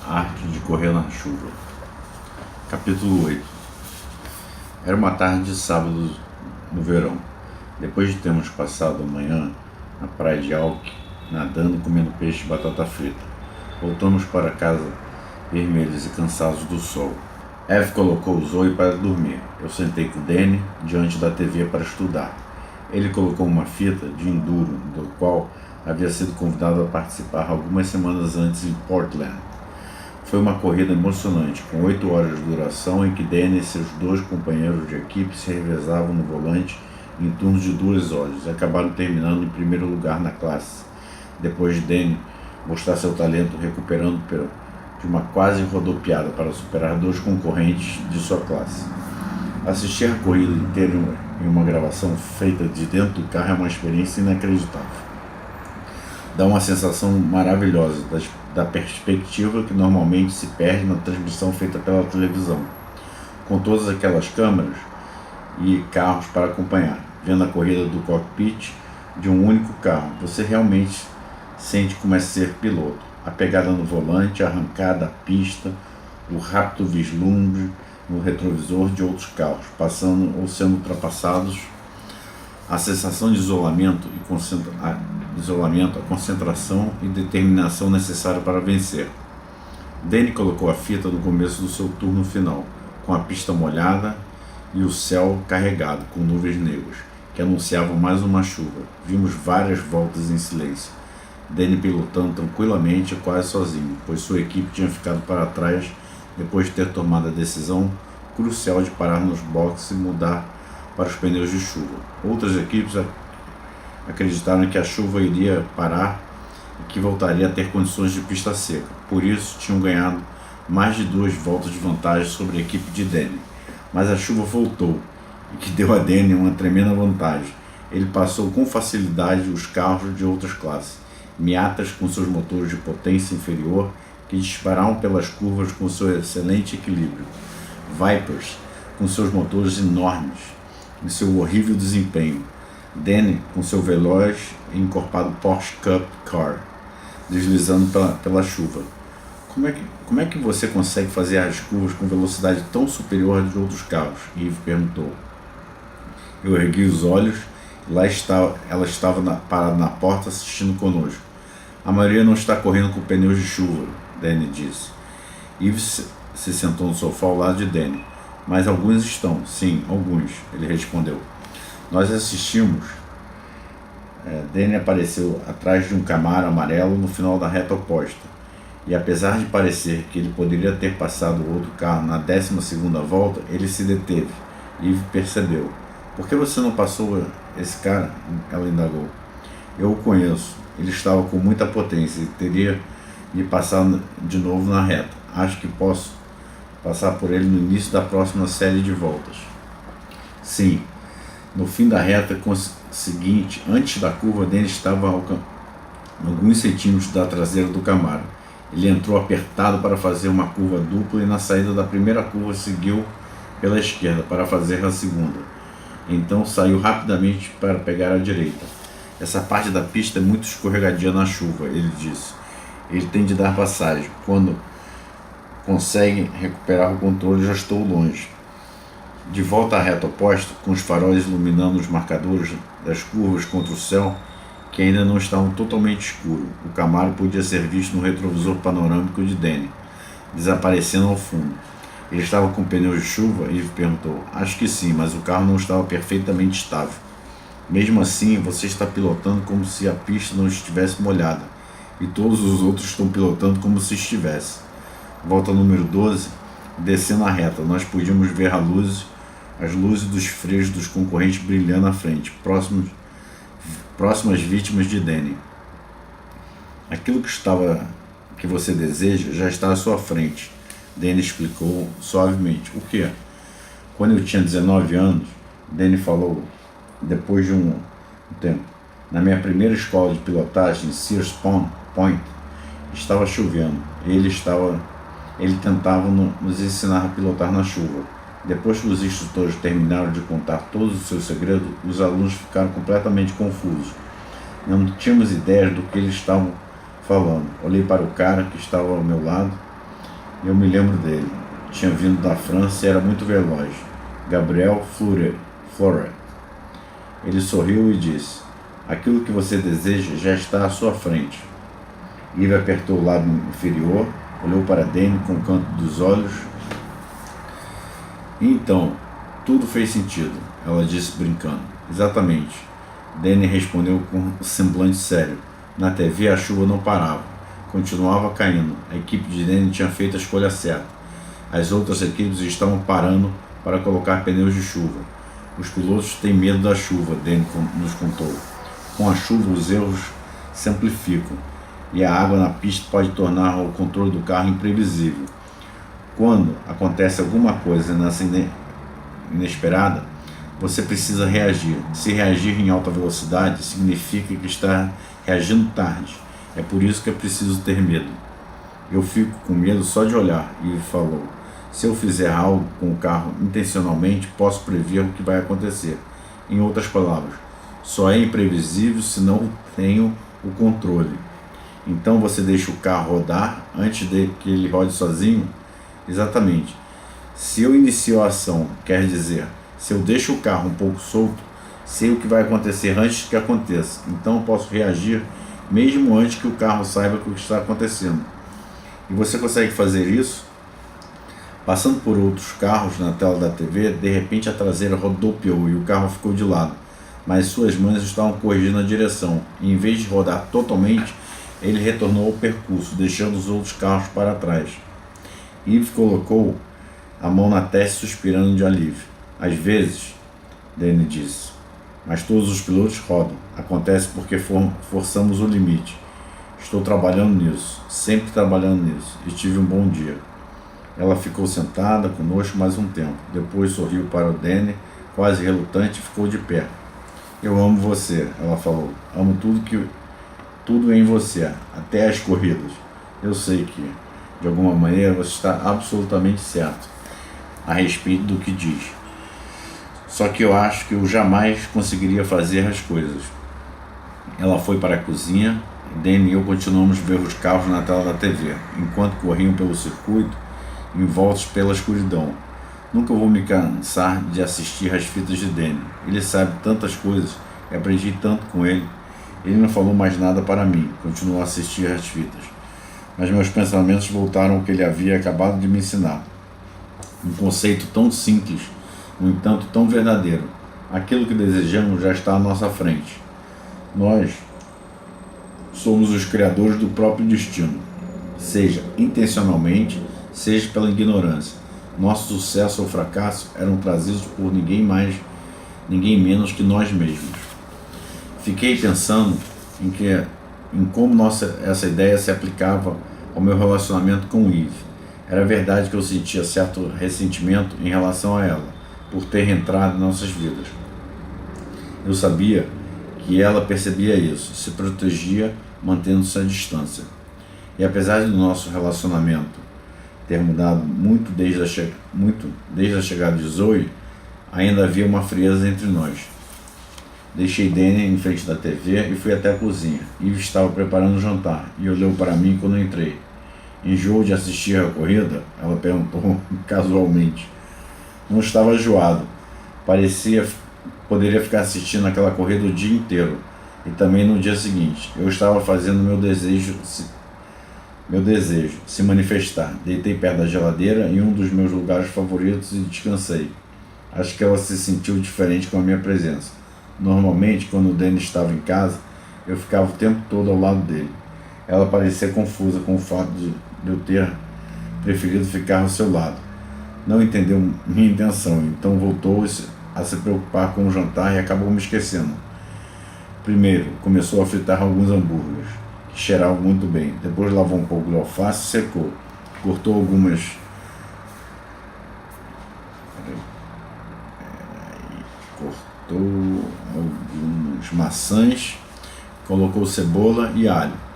A arte de correr na chuva. Capítulo 8. Era uma tarde de sábado no verão. Depois de termos passado a manhã na praia de Alck, nadando, comendo peixe e batata frita, voltamos para casa vermelhos e cansados do sol. Eve colocou o Zoe para dormir. Eu sentei com Danny diante da TV para estudar. Ele colocou uma fita de enduro, do qual havia sido convidado a participar algumas semanas antes em Portland. Foi uma corrida emocionante, com 8 horas de duração, em que Danny e seus 2 companheiros de equipe se revezavam no volante em turnos de 2 horas e acabaram terminando em primeiro lugar na classe, depois de Danny mostrar seu talento recuperando de uma quase rodopiada para superar 2 concorrentes de sua classe. Assistir a corrida inteira em uma gravação feita de dentro do carro é uma experiência inacreditável. Dá uma sensação maravilhosa da perspectiva que normalmente se perde na transmissão feita pela televisão, com todas aquelas câmeras e carros para acompanhar, vendo a corrida do cockpit de um único carro. Você realmente sente como é ser piloto. A pegada no volante, a arrancada, a pista, o rápido vislumbre no retrovisor de outros carros, passando ou sendo ultrapassados, a sensação de isolamento, a concentração e determinação necessária para vencer. Danny colocou a fita no começo do seu turno final, com a pista molhada e o céu carregado com nuvens negras, que anunciavam mais uma chuva. Vimos várias voltas em silêncio. Danny pilotando tranquilamente e quase sozinho, pois sua equipe tinha ficado para trás depois de ter tomado a decisão crucial de parar nos boxes e mudar para os pneus de chuva. Outras equipes acreditaram que a chuva iria parar e que voltaria a ter condições de pista seca. Por isso, tinham ganhado mais de 2 voltas de vantagem sobre a equipe de Danny. Mas a chuva voltou, e que deu a Danny uma tremenda vantagem. Ele passou com facilidade os carros de outras classes, Miatas com seus motores de potência inferior, que disparavam pelas curvas com seu excelente equilíbrio, Vipers com seus motores enormes e seu horrível desempenho, Danny com seu veloz e encorpado Porsche Cup Car, deslizando pela chuva. Como é que você consegue fazer as curvas com velocidade tão superior à de outros carros? Eve perguntou. Eu ergui os olhos e ela estava parada na porta assistindo conosco. A maioria não está correndo com pneus de chuva, Danny disse. Eve se sentou no sofá ao lado de Danny. Mas alguns estão, sim, alguns, ele respondeu. Nós assistimos. Danny apareceu atrás de um Camaro amarelo no final da reta oposta. E apesar de parecer que ele poderia ter passado o outro carro na 12ª volta, ele se deteve. Eve percebeu. Por que você não passou esse cara? Ela indagou. Eu o conheço. Ele estava com muita potência e teria me passado de novo na reta. Acho que posso passar por ele no início da próxima série de voltas. Sim. No fim da reta seguinte, antes da curva, Danny estava alguns centímetros da traseira do Camaro. Ele entrou apertado para fazer uma curva dupla e na saída da primeira curva seguiu pela esquerda para fazer a segunda. Então saiu rapidamente para pegar a direita. Essa parte da pista é muito escorregadia na chuva, ele disse. Ele tem de dar passagem. Quando consegue recuperar o controle, já estou longe. De volta à reta oposta, com os faróis iluminando os marcadores das curvas contra o céu, que ainda não estavam totalmente escuro, o Camaro podia ser visto no retrovisor panorâmico de Danny, desaparecendo ao fundo. Ele estava com pneus de chuva? Eve perguntou. Acho que sim, mas o carro não estava perfeitamente estável. Mesmo assim, você está pilotando como se a pista não estivesse molhada, e todos os outros estão pilotando como se estivesse. Volta número 12, descendo a reta, nós podíamos ver as luzes dos freios dos concorrentes brilhando à frente, próximas vítimas de Danny. Aquilo que você deseja já está à sua frente, Danny explicou suavemente. O que? Quando eu tinha 19 anos, Danny falou, depois de um tempo, na minha primeira escola de pilotagem em Sears Point, estava chovendo. Ele tentava nos ensinar a pilotar na chuva. Depois que os instrutores terminaram de contar todos os seus segredos, os alunos ficaram completamente confusos. Não tínhamos ideia do que eles estavam falando. Olhei para o cara que estava ao meu lado Eu me lembro dele. Tinha vindo da França e era muito veloz. Gabriel Floret. Ele sorriu e disse: aquilo que você deseja já está à sua frente. Eve apertou o lábio inferior, olhou para Danny com o canto dos olhos. E então, tudo fez sentido, ela disse brincando. Exatamente. Danny respondeu com um semblante sério. Na TV a chuva não parava. Continuava caindo. A equipe de Danny tinha feito a escolha certa. As outras equipes estavam parando para colocar pneus de chuva. Os pilotos têm medo da chuva, Danny nos contou. Com a chuva os erros se amplificam e a água na pista pode tornar o controle do carro imprevisível. Quando acontece alguma coisa inesperada, você precisa reagir. Se reagir em alta velocidade, significa que está reagindo tarde. É por isso que é preciso ter medo. Eu fico com medo só de olhar, Eve falou. Se eu fizer algo com o carro intencionalmente, posso prever o que vai acontecer. Em outras palavras, só é imprevisível se não tenho o controle. Então você deixa o carro rodar antes de que ele rode sozinho? Exatamente. Se eu inicio a ação, quer dizer, se eu deixo o carro um pouco solto, sei o que vai acontecer antes que aconteça. Então eu posso reagir mesmo antes que o carro saiba o que está acontecendo. E você consegue fazer isso? Passando por outros carros na tela da TV, de repente a traseira rodopiou e o carro ficou de lado, mas suas mãos estavam corrigindo a direção, e em vez de rodar totalmente, ele retornou ao percurso, deixando os outros carros para trás. Eve colocou a mão na testa, suspirando de alívio. Às vezes, Danny disse, mas todos os pilotos rodam. Acontece porque forçamos o limite. Estou trabalhando nisso, sempre trabalhando nisso, e tive um bom dia. Ela ficou sentada conosco mais um tempo. Depois sorriu para o Danny, quase relutante, e ficou de pé. Eu amo você, ela falou. Amo tudo em você, até as corridas. Eu sei que, de alguma maneira, você está absolutamente certo a respeito do que diz. Só que eu acho que eu jamais conseguiria fazer as coisas. Ela foi para a cozinha. Danny e eu continuamos a ver os carros na tela da TV, enquanto corriam pelo circuito, envoltos pela escuridão. Nunca vou me cansar de assistir às fitas de Danny. Ele sabe tantas coisas e aprendi tanto com ele. Ele não falou mais nada para mim, continuou a assistir às fitas. Mas meus pensamentos voltaram ao que ele havia acabado de me ensinar. Um conceito tão simples, no entanto tão verdadeiro. Aquilo que desejamos já está à nossa frente. Nós somos os criadores do próprio destino, seja intencionalmente, seja pela ignorância. Nosso sucesso ou fracasso eram trazidos por ninguém menos que nós mesmos. Fiquei pensando em como essa ideia se aplicava ao meu relacionamento com Eve. Era verdade que eu sentia certo ressentimento em relação a ela, por ter entrado em nossas vidas. Eu sabia que ela percebia isso, se protegia mantendo-se à distância. E apesar do nosso relacionamento ter mudado muito desde a chegada de Zoe, ainda havia uma frieza entre nós. Deixei Danny em frente da TV e fui até a cozinha. Eve estava preparando o jantar e olhou para mim quando entrei. Enjoou de assistir a corrida? Ela perguntou casualmente. Não estava enjoado. Poderia ficar assistindo aquela corrida o dia inteiro. E também no dia seguinte. Eu estava fazendo meu desejo se manifestar. Deitei perto da geladeira em um dos meus lugares favoritos e descansei. Acho que ela se sentiu diferente com a minha presença. Normalmente, quando o Danny estava em casa, eu ficava o tempo todo ao lado dele. Ela parecia confusa com o fato de eu ter preferido ficar ao seu lado. Não entendeu minha intenção, então voltou a se preocupar com o jantar e acabou me esquecendo. Primeiro, começou a fritar alguns hambúrgueres, que cheiravam muito bem. Depois lavou um pouco de alface e secou. Cortou algumas maçãs, colocou cebola e alho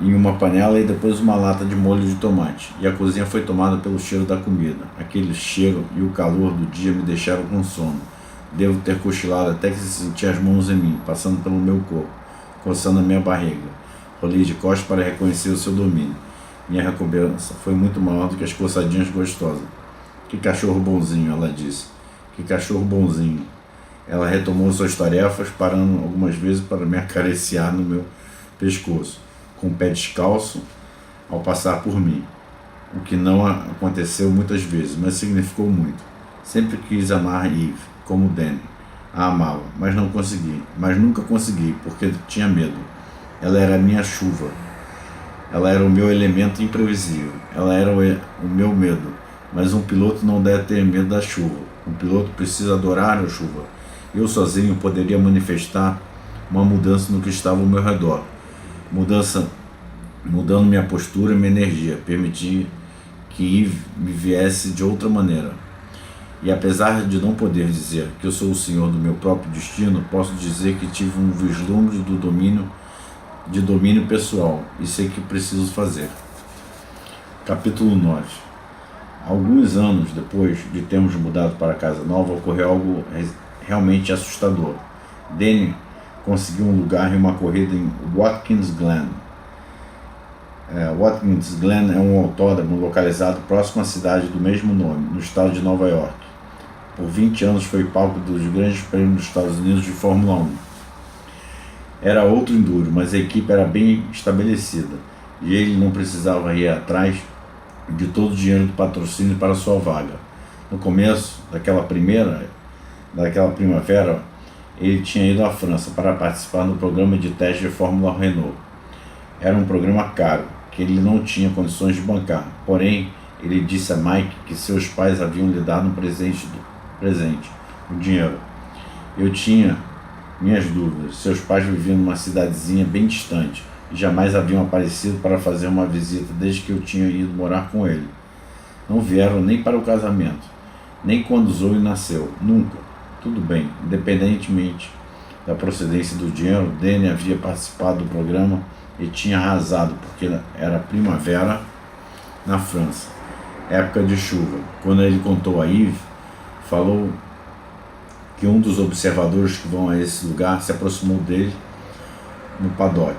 em uma panela e depois uma lata de molho de tomate. E a cozinha foi tomada pelo cheiro da comida. Aquele cheiro e o calor do dia me deixaram com sono. Devo ter cochilado até que senti as mãos em mim, passando pelo meu corpo, coçando a minha barriga. Rolei de costas para reconhecer o seu domínio. Minha recompensa foi muito maior do que as coçadinhas gostosas. Que cachorro bonzinho, ela disse. Que cachorro bonzinho. Ela retomou suas tarefas, parando algumas vezes para me acariciar no meu pescoço, com o pé descalço, ao passar por mim. O que não aconteceu muitas vezes, mas significou muito. Sempre quis amar Eve, como Danny a amava, mas não consegui. Mas nunca consegui, porque tinha medo. Ela era a minha chuva. Ela era o meu elemento imprevisível. Ela era o meu medo. Mas um piloto não deve ter medo da chuva. Um piloto precisa adorar a chuva. Eu sozinho poderia manifestar uma mudança no que estava ao meu redor. Mudando minha postura e minha energia. Permitir que Eve me viesse de outra maneira. E apesar de não poder dizer que eu sou o senhor do meu próprio destino, posso dizer que tive um vislumbre de domínio pessoal e sei que preciso fazer. Capítulo 9. Alguns anos depois de termos mudado para a casa nova, ocorreu algo realmente assustador. Danny conseguiu um lugar em uma corrida em Watkins Glen. Watkins Glen é um autódromo localizado próximo à cidade do mesmo nome, no estado de Nova York. Por 20 anos foi palco dos grandes prêmios dos Estados Unidos de Fórmula 1. Era outro enduro, mas a equipe era bem estabelecida e ele não precisava ir atrás de todo o dinheiro do patrocínio para sua vaga. No começo daquela primavera, ele tinha ido à França para participar do programa de teste de Fórmula Renault. Era um programa caro, que ele não tinha condições de bancar, porém ele disse a Mike que seus pais haviam lhe dado um presente, o dinheiro. Eu tinha minhas dúvidas. Seus pais viviam numa cidadezinha bem distante e jamais haviam aparecido para fazer uma visita desde que eu tinha ido morar com ele. Não vieram nem para o casamento, nem quando Zoe nasceu, nunca. Tudo bem, independentemente da procedência do dinheiro, Danny havia participado do programa e tinha arrasado, porque era primavera na França, época de chuva. Quando ele contou a Eve, falou que um dos observadores que vão a esse lugar se aproximou dele no paddock.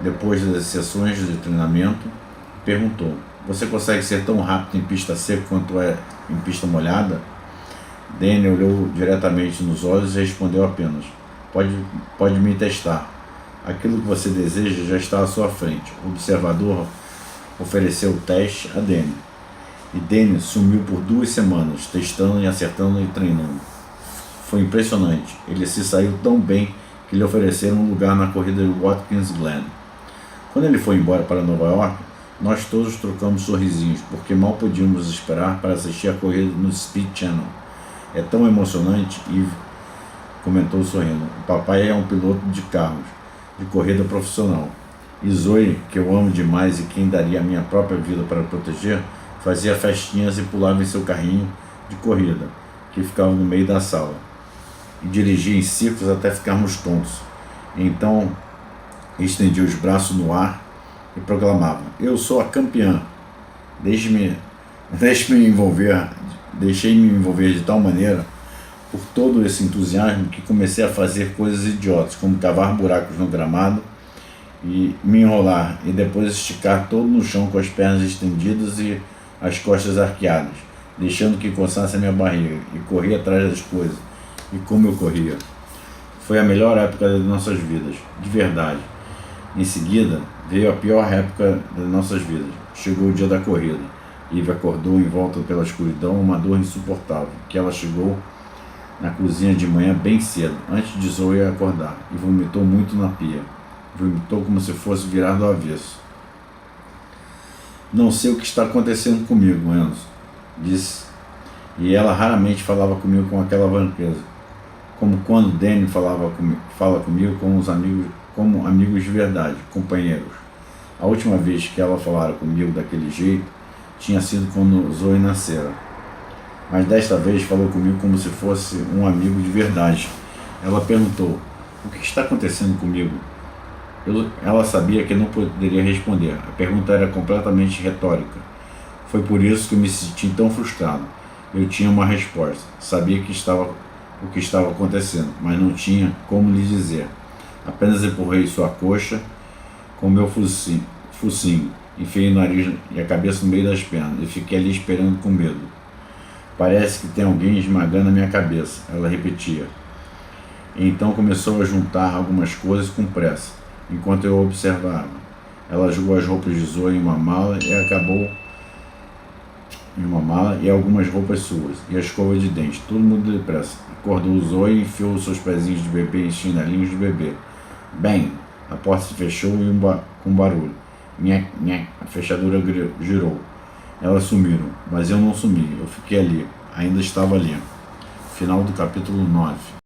Depois das sessões de treinamento, perguntou: "Você consegue ser tão rápido em pista seca quanto é em pista molhada?" Danny olhou diretamente nos olhos e respondeu apenas: Pode me testar. Aquilo que você deseja já está à sua frente." O observador ofereceu o teste a Danny. E Danny sumiu por 2 semanas, testando e acertando e treinando. Foi impressionante. Ele se saiu tão bem que lhe ofereceram um lugar na corrida de Watkins Glen. Quando ele foi embora para Nova York, nós todos trocamos sorrisinhos, porque mal podíamos esperar para assistir a corrida no Speed Channel. É tão emocionante, Eve comentou sorrindo. O papai é um piloto de carros, de corrida profissional. E Zoe, que eu amo demais e quem daria a minha própria vida para proteger, fazia festinhas e pulava em seu carrinho de corrida, que ficava no meio da sala, e dirigia em círculos até ficarmos tontos. Então estendia os braços no ar e proclamava: "Eu sou a campeã." Deixei-me me envolver de tal maneira por todo esse entusiasmo que comecei a fazer coisas idiotas, como cavar buracos no gramado e me enrolar e depois esticar todo no chão com as pernas estendidas e as costas arqueadas, deixando que coçasse a minha barriga, e corria atrás das coisas. E como eu corria! Foi a melhor época das nossas vidas, de verdade. Em seguida, veio a pior época das nossas vidas. Chegou o dia da corrida. Eve acordou envolta pela escuridão, uma dor insuportável, que ela chegou na cozinha de manhã bem cedo, antes de Zoe acordar, e vomitou muito na pia. Vomitou como se fosse virar do avesso. "Não sei o que está acontecendo comigo, Enzo", disse, e ela raramente falava comigo com aquela franqueza, como quando Danny fala comigo como amigos de verdade, companheiros. A última vez que ela falara comigo daquele jeito tinha sido quando Zoe nascera, mas desta vez falou comigo como se fosse um amigo de verdade. Ela perguntou: "O que está acontecendo comigo?" Ela sabia que não poderia responder. A pergunta era completamente retórica. Foi por isso que eu me senti tão frustrado. Eu tinha uma resposta. Sabia o que estava acontecendo, mas não tinha como lhe dizer. Apenas empurrei sua coxa com meu focinho Enfiei o nariz e a cabeça no meio das pernas e fiquei ali esperando com medo. Parece que tem alguém esmagando a minha cabeça, ela repetia. E então começou a juntar algumas coisas com pressa, enquanto eu observava. Ela jogou as roupas de Zoe em uma mala e algumas roupas suas, e a escova de dente, todo mundo depressa. Acordou Zoe e enfiou seus pezinhos de bebê em chinalinhos de bebê. Bem, a porta se fechou com um barulho. Nhec, nhec, a fechadura girou. Elas sumiram, mas eu não sumi, eu fiquei ali, ainda estava ali. Final do capítulo 9.